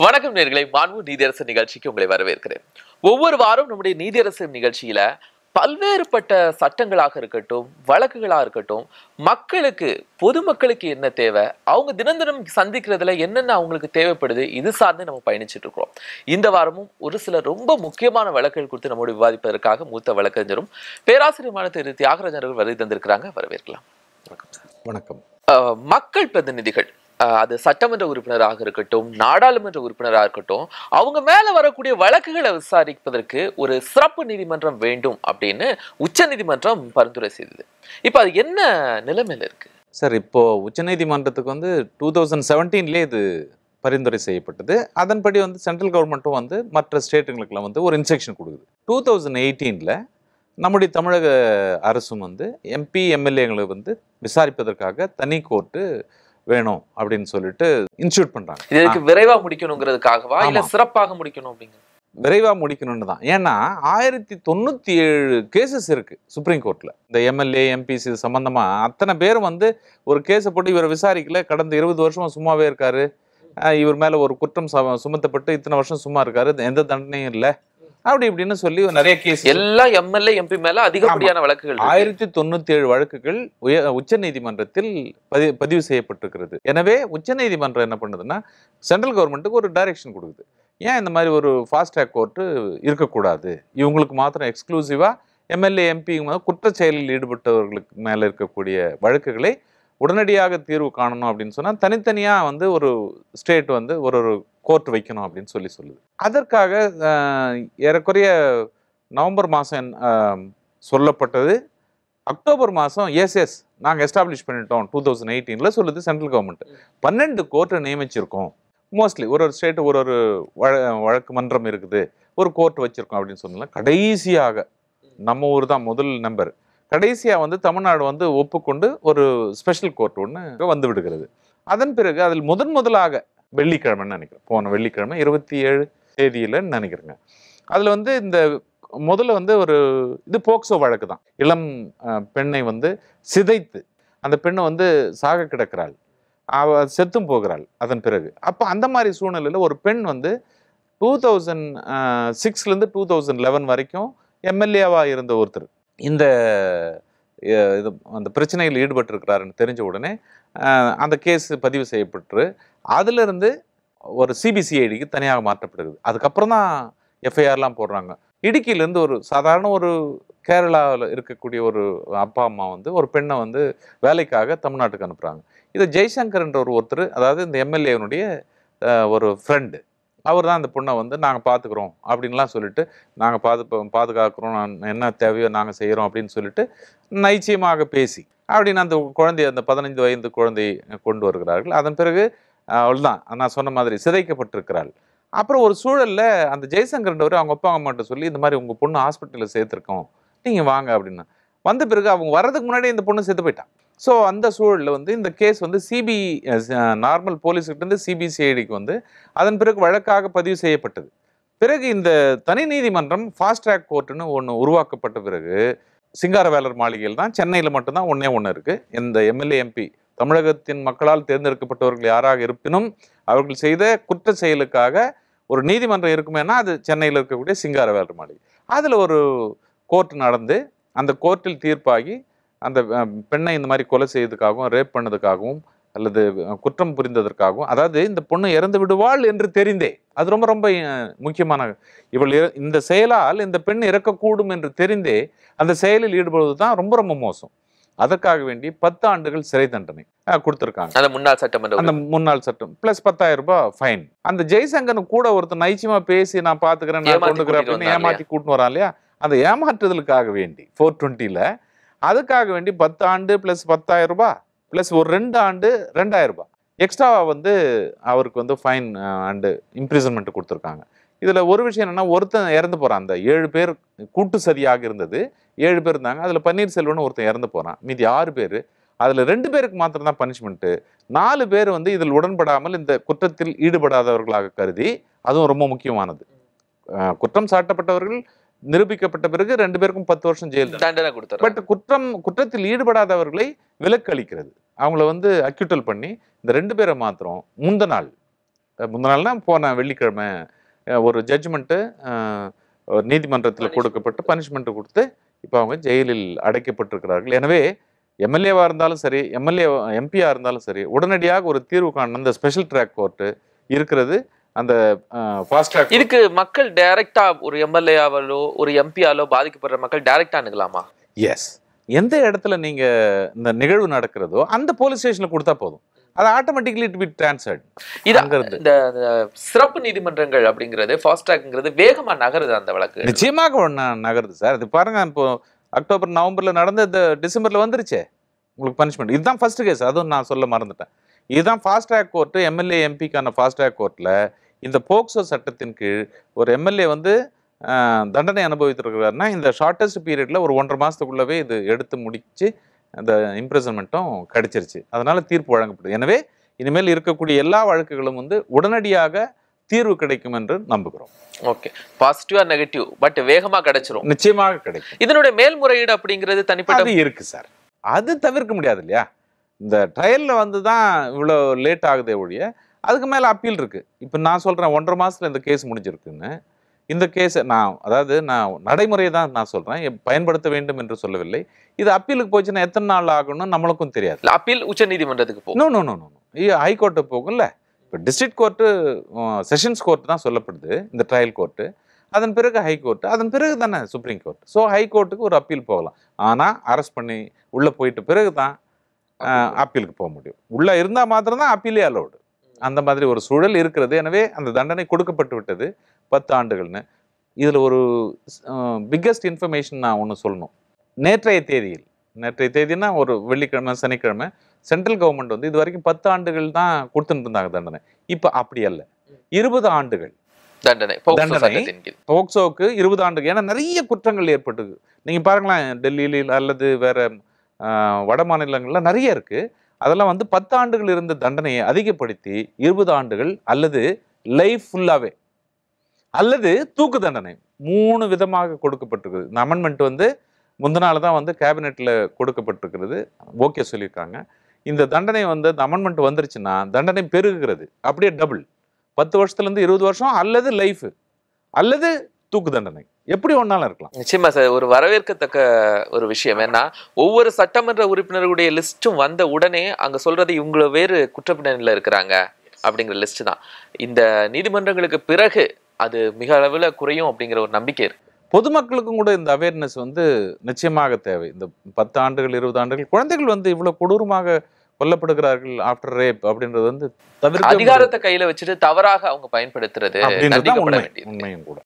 வணக்கம் நேயர்களே, மாண்பு நீதியரசர் நிகழ்ச்சிக்கு உங்களை வரவேற்கிறேன். ஒவ்வொரு வாரம் நம்முடைய நீதியரசர் நிகழ்ச்சியில பல்வேறுபட்ட சட்டங்களாக இருக்கட்டும், வழக்குகளா இருக்கட்டும், மக்களுக்கு பொதுமக்களுக்கு என்ன தேவை, அவங்க தினம் தினம் சந்திக்கிறதுல என்னென்ன அவங்களுக்கு தேவைப்படுது, இது சார்ந்து நம்ம பயணிச்சுட்டு இருக்கிறோம். இந்த வாரமும் ஒரு சில ரொம்ப முக்கியமான வழக்குகள் குறித்து நம்மோடு விவாதிப்பதற்காக மூத்த வழக்கறிஞரும் பேராசிரியருமான திரு தியாகராஜன் அவர்கள் வருகை தந்திருக்கிறாங்க. வரவேற்கலாம். வணக்கம் சார். வணக்கம். மக்கள் பிரதிநிதிகள், அது சட்டமன்ற உறுப்பினராக இருக்கட்டும், நாடாளுமன்ற உறுப்பினராக இருக்கட்டும், அவங்க மேல வரக்கூடிய வழக்குகளை விசாரிப்பதற்கு ஒரு சிறப்பு நீதிமன்றம் வேண்டும் அப்படின்னு உச்ச நீதிமன்றம் பரிந்துரை செய்தது. இப்ப அது என்ன நிலைமையில இருக்கு சார்? இப்போ உச்சநீதிமன்றத்துக்கு 2017 இது பரிந்துரை செய்யப்பட்டது. அதன்படி சென்ட்ரல் கவர்மெண்ட்டும் மற்ற ஸ்டேட்டுங்களுக்குலாம் ஒரு இன்ஸ்ட்ரக்ஷன் கொடுக்குது. 2018 நம்முடைய தமிழக அரசும் எம்பி எம்எல்ஏங்களை விசாரிப்பதற்காக தனி கோர்ட்டு வேணும் அப்படின்னு சொல்லிட்டு இன்ஸ்டியூட் பண்றாங்க. இதுக்கு விரைவா முடிக்கணுங்கிறதுக்காகவா இல்ல சிறப்பாக முடிக்கணும் அப்படிங்க? விரைவா முடிக்கணும்னு தான். ஏன்னா 1097 கேசஸ் இருக்கு சுப்ரீம் கோர்ட்ல. இந்த எம்எல்ஏ எம்பிசி சம்பந்தமா அத்தனை பேரும் ஒரு கேஸை போட்டு இவரை விசாரிக்கல. கடந்த 20 வருஷமா சும்மாவே இருக்காரு, இவர் மேல ஒரு குற்றம் சுமத்தப்பட்டு இத்தனை வருஷம் சும்மா இருக்காரு, எந்த தண்டனையும் இல்லை, அப்படி இப்படின்னு சொல்லி நிறைய கேஸ். எல்லா எம்எல்ஏ எம்பி மேல அதிகப்படியான வழக்குகள், 1097 வழக்குகள் உச்ச நீதிமன்றத்தில் பதிவு செய்யப்பட்டிருக்கிறது. எனவே உச்ச நீதிமன்றம் என்ன பண்ணுதுன்னா, சென்ட்ரல் கவர்மெண்ட்டுக்கு ஒரு டைரக்ஷன் கொடுக்குது. ஏன் இந்த மாதிரி ஒரு ஃபாஸ்ட் ட்ராக் கோர்ட்டு இருக்கக்கூடாது, இவங்களுக்கு மாத்திரம் எக்ஸ்க்ளூசிவா எம்எல்ஏ எம்பி குற்ற செயலில் ஈடுபட்டவர்களுக்கு மேல இருக்கக்கூடிய வழக்குகளை உடனடியாக தீர்வு காணணும் அப்படின்னு சொன்னா தனித்தனியா ஒரு ஸ்டேட் ஒரு கோர்ட் வைக்கணும் அப்படின்னு சொல்லுது. அதற்காக ஏறக்குறைய நவம்பர் மாதம் சொல்லப்பட்டது. அக்டோபர் மாதம் எஸ் நாங்கள் எஸ்டாப்ளிஷ் பண்ணிட்டோம் 2018 சொல்லுது சென்ட்ரல் கவர்மெண்ட். 12 கோர்ட்டை நியமிச்சிருக்கோம். மோஸ்ட்லி ஒரு ஸ்டேட்டு ஒரு வழக்கு மன்றம் இருக்குது, ஒரு கோர்ட் வச்சிருக்கோம் அப்படின்னு சொன்னால கடைசியாக நம்ம ஊர் தான் முதல் நம்பர். கடைசியாக தமிழ்நாடு ஒப்புக்கொண்டு ஒரு ஸ்பெஷல் கோர்ட் ஒன்று வந்து விடுகிறது. அதன் பிறகு அதில் முதலாக வெள்ளிக்கிழமைன்னு நினைக்கிறேன், போன வெள்ளிக்கிழமை 27 தேதியில நினைக்கிறேங்க. அதில் இந்த முதல்ல ஒரு இது போக்சோ வழக்கு தான். இளம் பெண்ணை சிதைத்து அந்த பெண்ணை சாக கிடக்கிறாள், அவ செத்தும் போகிறாள். அதன் பிறகு அப்போ அந்த மாதிரி சூழ்நிலையில் ஒரு பெண் 2006 2011 வரைக்கும் எம்எல்ஏவா இருந்த ஒருத்தர் இந்த அந்த பிரச்சனையில் ஈடுபட்டிருக்கிறாருன்னு தெரிஞ்ச உடனே அந்த கேஸ் பதிவு செய்யப்பட்டு அதிலிருந்து ஒரு சிபிசிஐடிக்கு தனியாக மாற்றப்படுகிறது. அதுக்கப்புறம் தான் எஃப்ஐஆர்லாம் போடுறாங்க. இடுக்கியிலேருந்து ஒரு சாதாரண ஒரு கேரளாவில் இருக்கக்கூடிய ஒரு அப்பா அம்மா ஒரு பெண்ணை வேலைக்காக தமிழ்நாட்டுக்கு அனுப்புகிறாங்க. இதை ஜெய்சங்கர் என்ற ஒருத்தர், அதாவது இந்த எம்எல்ஏனுடைய ஒரு ஃப்ரெண்டு, அவர் தான் அந்த பொண்ணை நாங்கள் பார்த்துக்குறோம் அப்படின்லாம் சொல்லிட்டு, நாங்கள் பாதுகாக்கிறோம், என்ன தேவையோ நாங்கள் செய்கிறோம் அப்படின்னு சொல்லிட்டு நைச்சியமாக பேசி அப்படின்னு அந்த குழந்தைய, அந்த 15 வயது குழந்தையை கொண்டு வருகிறார்கள். அதன் பிறகு அவள்தான் நான் சொன்ன மாதிரி சிதைக்கப்பட்டிருக்கிறாள். அப்புறம் ஒரு சூழலில் அந்த ஜெய்சங்கர்ன்றவர் அவங்க அப்பா அம்மாட்ட சொல்லி, இந்த மாதிரி உங்கள் பொண்ணு ஹாஸ்பிட்டலில் சேர்த்துருக்கோம், நீங்கள் வாங்க அப்படின்னா. வந்த பிறகு அவங்க வர்றதுக்கு முன்னாடி இந்த பொண்ணு செத்து போயிட்டான். ஸோ அந்த சூழலில் இந்த கேஸ் நார்மல் போலீஸ்கிட்டேருந்து சிபிசிஐடிக்கு அதன் பிறகு வழக்காக பதிவு செய்யப்பட்டது. பிறகு இந்த தனி நீதிமன்றம் ஃபாஸ்ட் ட்ராக் கோர்ட்டுன்னு ஒன்று உருவாக்கப்பட்ட பிறகு சிங்காரவேலர் மாளிகையில் தான் சென்னையில் மட்டும்தான் ஒன்று இருக்குது. இந்த எம்எல்ஏ எம்பி தமிழகத்தின் மக்களால் தேர்ந்தெடுக்கப்பட்டவர்கள் யாராக இருப்பினும் அவர்கள் செய்த குற்ற செயலுக்காக ஒரு நீதிமன்றம் இருக்குமேனா அது சென்னையில் இருக்கக்கூடிய சிங்காரவேலர் மாளிகை. அதில் ஒரு கோர்ட் நடந்து அந்த கோர்ட்டில் தீர்ப்பாகி அந்த பெண்ணை இந்த மாதிரி கொலை செய்ததுக்காகவும் ரேப் பண்ணதுக்காகவும் அல்லது குற்றம் புரிந்ததற்காகவும், அதாவது இந்த பொண்ணு இறந்து விடுவாள் என்று தெரிந்தே, அது ரொம்ப ரொம்ப முக்கியமான, இவள் இந்த செயலால் இந்த பெண் இறக்கக்கூடும் என்று தெரிந்தே அந்த செயலில் ஈடுபடுவது தான் ரொம்ப ரொம்ப மோசம். அதற்காக வேண்டி 10 ஆண்டுகள் சிறை தண்டனை கொடுத்துருக்காங்க. அந்த முன்னாள் சட்டம் பிளஸ் 10,000 ரூபாய் ஃபைன். அந்த ஜெய்சங்கர் கூட ஒருத்தர் நைச்சியமா பேசி நான் பாத்துக்கிறேன், நான் கொண்டுக்கிறேன் அப்படின்னு ஏமாற்றி கூட்டின்னு வரான் இல்லையா, அந்த ஏமாற்றுதலுக்காக வேண்டி 420 அதுக்காக வேண்டி 10 ஆண்டு பிளஸ் 10,000 ரூபாய் பிளஸ் ஒரு 2 ஆண்டு 2,000 ரூபாய் எக்ஸ்ட்ராவா அவருக்கு ஃபைன் அண்டு இம்ப்ரிசன்மெண்ட் கொடுத்துருக்காங்க. இதுல ஒரு விஷயம் என்னன்னா, ஒருத்தன் இறந்து போறான். அந்த 7 பேர் கூட்டு சதியாக இருந்தது, 7 பேர் இருந்தாங்க. அதுல பன்னீர்செல்வன் ஒருத்தன் இறந்து போறான். மீதி 6 பேர், அதுல 2 பேருக்கு மாத்திரம் தான் பனிஷ்மெண்ட். 4 பேர் இதில் உடன்படாமல் இந்த குற்றத்தில் ஈடுபடாதவர்களாக கருதி, அதுவும் ரொம்ப முக்கியமானது, குற்றம் சாட்டப்பட்டவர்கள் நிரூபிக்கப்பட்ட பிறகு 2 பேருக்கும் 10 வருஷம் ஜெயில் தண்டனை கொடுத்தார். பட் குற்றத்தில் ஈடுபடாதவர்களை விலக்கு அளிக்கிறது. அவங்கள அக்யூட்டல் பண்ணி இந்த 2 பேரை மாத்திரம் முந்த நாள் முந்தின நாள்னா போன வெள்ளிக்கிழமை ஒரு ஜட்ஜ்மெண்ட்டு நீதிமன்றத்தில் கொடுக்கப்பட்டு பனிஷ்மெண்ட் கொடுத்து இப்போ அவங்க ஜெயிலில் அடைக்கப்பட்டிருக்கிறார்கள். எனவே எம்எல்ஏவாக இருந்தாலும் சரி, எம்பியாக இருந்தாலும் சரி, உடனடியாக ஒரு தீர்வு காண இந்த ஸ்பெஷல் ட்ராக் கோர்ட்டு இருக்கிறது. அந்த ஃபாஸ்ட் ட்ராக் இதுக்கு மக்கள் டைரக்டா ஒரு எம்எல்ஏவாலோ ஒரு எம்பியாலோ பாதிக்கப்படுற மக்கள் டைரக்டா அணுகலாமா? எஸ். எந்த இடத்துல நீங்க இந்த நிகழ்வு நடக்கிறதோ அந்த போலீஸ் ஸ்டேஷன்ல கொடுத்தா போதும், அது ஆட்டோமேட்டிக்கலி இட் பி ட்ரான்ஸ்ஃபர்ட். இந்த சிறப்பு நீதிமன்றங்கள் அப்படிங்கிறது ஃபாஸ்ட் ட்ராக்ங்கிறது வேகமா நகருது அந்த வழக்கு. நிச்சயமாக நகருது சார். இது பாருங்க, இப்போ அக்டோபர் நவம்பர்ல நடந்த இந்த டிசம்பர்ல வந்துருச்சே உங்களுக்கு பனிஷ்மெண்ட். இதுதான் ஃபர்ஸ்ட் கேஸ், அதுவும் நான் சொல்ல மறந்துட்டேன். இதுதான் ஃபாஸ்ட் ட்ராக் கோர்ட்டு, எம்எல்ஏ எம்பிக்கான ஃபாஸ்ட் ட்ராக் கோர்ட்டில் இந்த போக்சோ சட்டத்தின் கீழ் ஒரு எம்எல்ஏ வந்து தண்டனை அனுபவித்திருக்கிறாருன்னா இந்த ஷார்ட்டஸ்ட் பீரியட்ல ஒரு 1.5 மாசத்துக்குள்ளவே இது எடுத்து முடிச்சு அந்த இம்ப்ரெசன்மெண்ட்டும் கிடைச்சிருச்சு. அதனால தீர்ப்பு வழங்கப்படுது. எனவே இனிமேல் இருக்கக்கூடிய எல்லா வழக்குகளும் வந்து உடனடியாக தீர்வு கிடைக்கும் என்று நம்புகிறோம். Okay, positive or negative but வேகமா கிடைச்சிரும். நிச்சயமாக கிடைக்கும். இதனுடைய மேல்முறையீடு அப்படிங்கிறது தனிப்பட்ட இருக்கு சார், அது தவிர்க்க முடியாது இல்லையா? இந்த ட்ரையல்ல வந்து தான் இவ்வளோ லேட் ஆகுதே ஒழிய அதுக்கு மேலே அப்பீல் இருக்கு. இப்போ நான் சொல்றேன் 1.5 மாசத்துல இந்த கேஸ் முடிஞ்சிருக்குன்னு. இந்த கேஸை நான் நடைமுறையை தான் நான் சொல்றேன், பயன்படுத்த வேண்டும் என்று சொல்லவில்லை. இது அப்பீலுக்கு போச்சுன்னா எத்தனை நாள் ஆகணும்னு நம்மளுக்கும் தெரியாது. அப்பீல் உச்ச நீதிமன்றத்துக்கு போகும். நோ ஹைகோர்ட்டு போகும்ல. இப்போ டிஸ்ட்ரிக்ட் கோர்ட்டு, செஷன்ஸ் கோர்ட் தான் சொல்லப்படுது இந்த ட்ரையல் கோர்ட்டு. அதன் பிறகு ஹைகோர்ட்டு, அதன் பிறகு தானே சுப்ரீம் கோர்ட். ஸோ ஹைகோர்ட்டுக்கு ஒரு அப்பீல் போகலாம். ஆனால் அரெஸ்ட் பண்ணி உள்ளே போயிட்டு பிறகு தான் அப்பீலுக்கு போக முடியும். உள்ளே இருந்தால் மாத்திரம் தான் அப்பீலே அலோடு. அந்த மாதிரி ஒரு சூழல் இருக்கிறது. எனவே அந்த தண்டனை கொடுக்கப்பட்டு விட்டது 10 ஆண்டுகள்னு. இதில் ஒரு பிக்கஸ்ட் இன்ஃபர்மேஷன் நான் ஒன்று சொல்லணும். நேற்றைய தேதினா ஒரு வெள்ளிக்கிழமை சனிக்கிழமை சென்ட்ரல் கவர்மெண்ட் வந்து இது வரைக்கும் 10 ஆண்டுகள் தான் கொடுத்துட்டு இருந்தாங்க தண்டனை. இப்போ அப்படி அல்ல, 20 ஆண்டுகள் தண்டனை. போக்சோவுக்கு 20 ஆண்டுகள். ஏன்னா நிறைய குற்றங்கள் ஏற்பட்டது. நீங்க பாருங்களேன், டெல்லியில் அல்லது வேற வட மாநிலங்கள்ல நிறைய இருக்கு. அதெல்லாம் வந்து 10 ஆண்டுகள் இருந்த தண்டனையை அதிகப்படுத்தி 20 ஆண்டுகள் அல்லது லைஃப் ஃபுல்லாவே அல்லது தூக்கு தண்டனை 3 விதமாக கொடுக்கப்பட்டிருக்குது. இந்த அமெண்ட்மெண்ட் வந்து முந்தினால தான் வந்து கேபினெட்ல கொடுக்கப்பட்டிருக்கிறது. ஓகே சொல்லியிருக்காங்க. இந்த தண்டனை வந்து இந்த அமெண்ட்மெண்ட் வந்துருச்சுன்னா தண்டனை பெருகுகிறது, அப்படியே டபுள். 10 வருஷத்துலேருந்து 20 வருஷம் அல்லது லைஃப் அல்லது தூக்கு தண்டனை, எப்படி ஒன்னாலும் இருக்கலாம். நிச்சயமா சார், ஒரு வரவேற்கத்தக்க ஒரு விஷயம். ஏன்னா ஒவ்வொரு சட்டமன்ற உறுப்பினர்களுடைய லிஸ்ட்டும் வந்த உடனே அங்க சொல்றது இவங்கள வேறு குற்றப்பின்னணியில இருக்கிறாங்க அப்படிங்கிற லிஸ்ட் தான். இந்த நீதிமன்றங்களுக்கு பிறகு அது மிக அளவுல குறையும் அப்படிங்கிற ஒரு நம்பிக்கை இருக்கு. பொதுமக்களுக்கும் கூட இந்த அவேர்னஸ் வந்து நிச்சயமாக தேவை. இந்த 10 ஆண்டுகள் 20 ஆண்டுகள் குழந்தைகள் வந்து இவ்வளவு கொடூரமாக கொல்லப்படுகிறார்கள் ஆஃப்டர் ரேப் அப்படின்றது வந்து தவிர்க்க அதிகாரத்தை கையில வச்சுட்டு தவறாக அவங்க பயன்படுத்துறது அப்படின்றது உண்மையும் கூட.